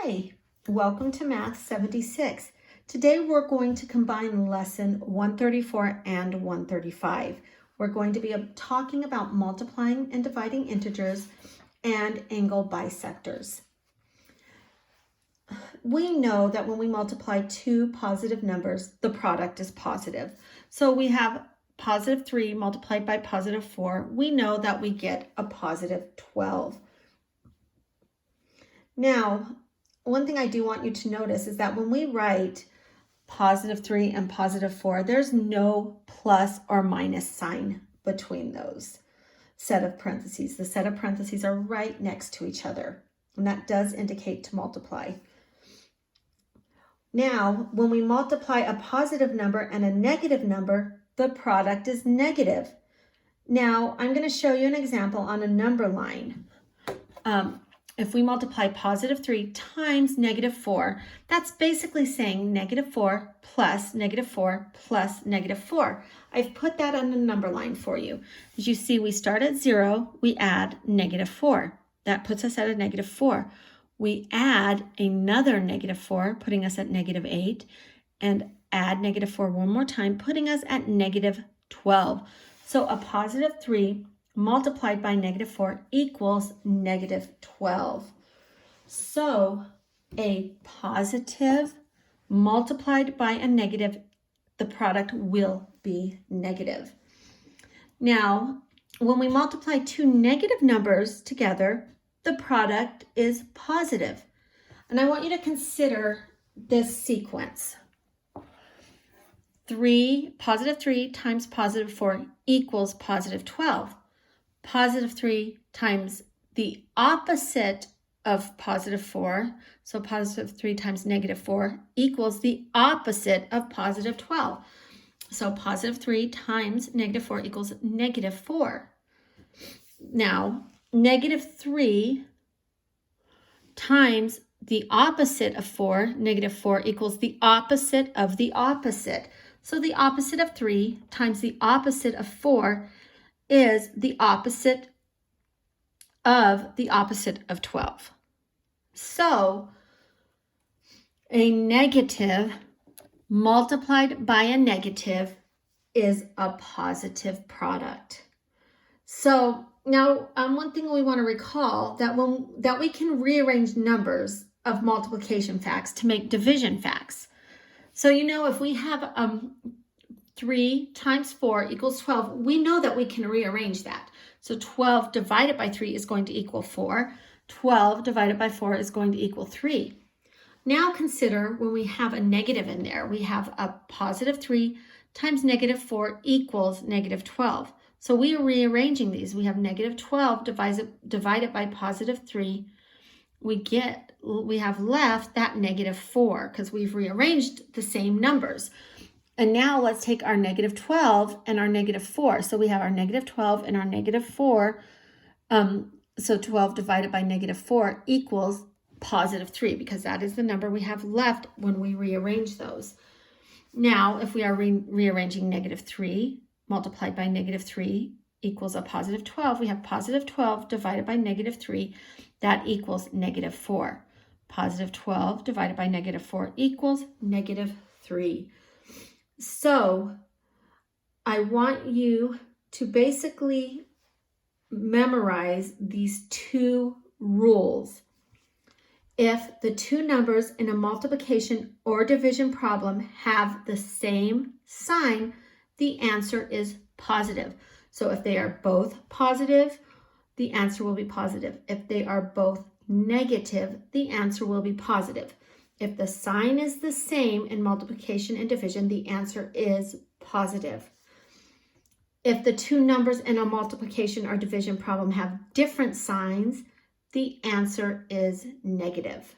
Hi, welcome to Math 76. Today we're going to combine lesson 134 and 135. We're going to be talking about multiplying and dividing integers and angle bisectors. We know that when we multiply two positive numbers, the product is positive. So we have positive 3 multiplied by positive 4. We know that we get a positive 12. Now, one thing I do want you to notice is that when we write positive 3 and positive 4, there's no plus or minus sign between those set of parentheses. The set of parentheses are right next to each other, and that does indicate to multiply. Now, when we multiply a positive number and a negative number, the product is negative. Now, I'm going to show you an example on a number line. If we multiply positive 3 times negative 4, that's basically saying negative 4 plus negative 4 plus negative 4. I've put that on the number line for you. As you see, we start at 0, we add negative 4. That puts us at a negative 4. We add another negative 4, putting us at negative 8, and add negative 4 one more time, putting us at negative 12. So a positive 3 multiplied by negative 4 equals negative 12. So a positive multiplied by a negative, the product will be negative. Now, when we multiply two negative numbers together, the product is positive. And I want you to consider this sequence. Positive 3 times positive 4 equals positive 12. Positive 3 times the opposite of positive 4, so positive 3 times negative 4 equals the opposite of positive 12. So positive 3 times negative 4 equals negative 4. Now, negative 3 times the opposite of 4, negative 4 equals the opposite of the opposite. So the opposite of 3 times the opposite of 4 is the opposite of 12. So a negative multiplied by a negative is a positive product. So now one thing we want to recall that we can rearrange numbers of multiplication facts to make division facts. So if we have 3 times 4 equals 12, we know that we can rearrange that. So 12 divided by 3 is going to equal 4. 12 divided by 4 is going to equal 3. Now consider when we have a negative in there. We have a positive 3 times negative 4 equals negative 12. So we are rearranging these. We have negative 12 divided by positive 3. We have left that negative 4 because we've rearranged the same numbers. And now let's take our negative 12 and our negative 4. So we have our negative 12 and our negative 4. So 12 divided by negative 4 equals positive 3 because that is the number we have left when we rearrange those. Now, if we are rearranging negative 3 multiplied by negative 3 equals a positive 12, we have positive 12 divided by negative 3. That equals negative 4. Positive 12 divided by negative 4 equals negative 3. So I want you to basically memorize these two rules. If the two numbers in a multiplication or division problem have the same sign, the answer is positive. So if they are both positive, the answer will be positive. If they are both negative, the answer will be positive. If the sign is the same in multiplication and division, the answer is positive. If the two numbers in a multiplication or division problem have different signs, the answer is negative.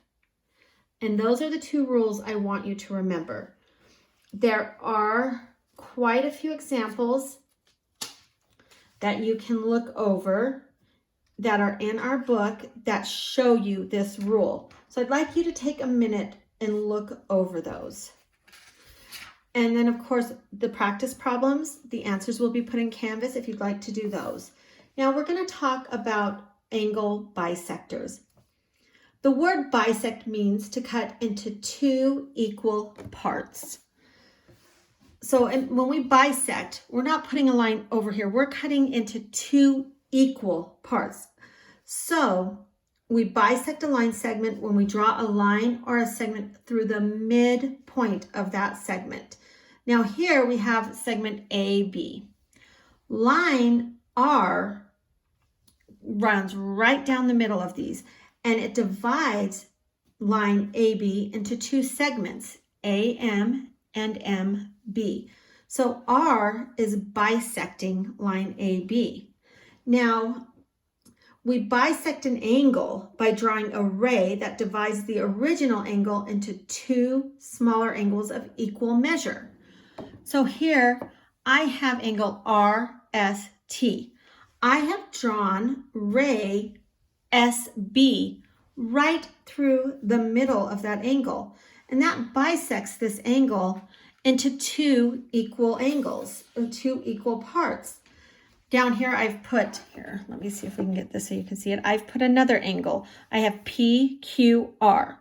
And those are the two rules I want you to remember. There are quite a few examples that you can look over that are in our book that show you this rule. So I'd like you to take a minute and look over those. And then, of course, the practice problems, the answers will be put in Canvas if you'd like to do those. Now we're going to talk about angle bisectors. The word bisect means to cut into 2 equal parts. So when we bisect, we're not putting a line over here. We're cutting into 2 equal parts. So we bisect a line segment when we draw a line or a segment through the midpoint of that segment. Now here we have segment AB. Line R runs right down the middle of these, and it divides line AB into 2 segments, AM and MB. So R is bisecting line AB. Now, we bisect an angle by drawing a ray that divides the original angle into 2 smaller angles of equal measure. So here I have angle RST. I have drawn ray SB right through the middle of that angle, and that bisects this angle into 2 equal angles, or 2 equal parts. Down here I've put, here, let me see if we can get this so you can see it. I've put another angle. I have PQR.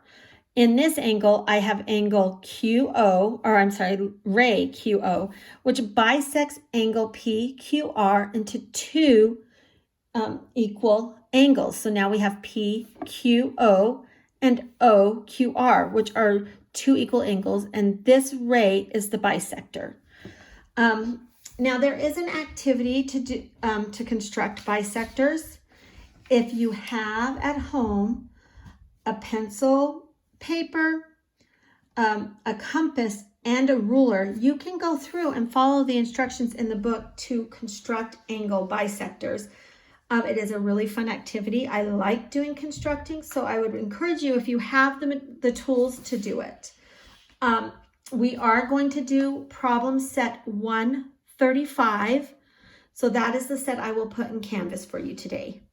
In this angle, I have angle ray QO, which bisects angle PQR into 2 equal angles. So now we have PQO and OQR, which are 2 equal angles, and this ray is the bisector. Now there is an activity to do to construct bisectors. If you have at home a pencil, paper, a compass, and a ruler, you can go through and follow the instructions in the book to construct angle bisectors. It is a really fun activity. I like doing constructing, so I would encourage you, if you have the tools, to do it. We are going to do problem set 135. So that is the set I will put in Canvas for you today.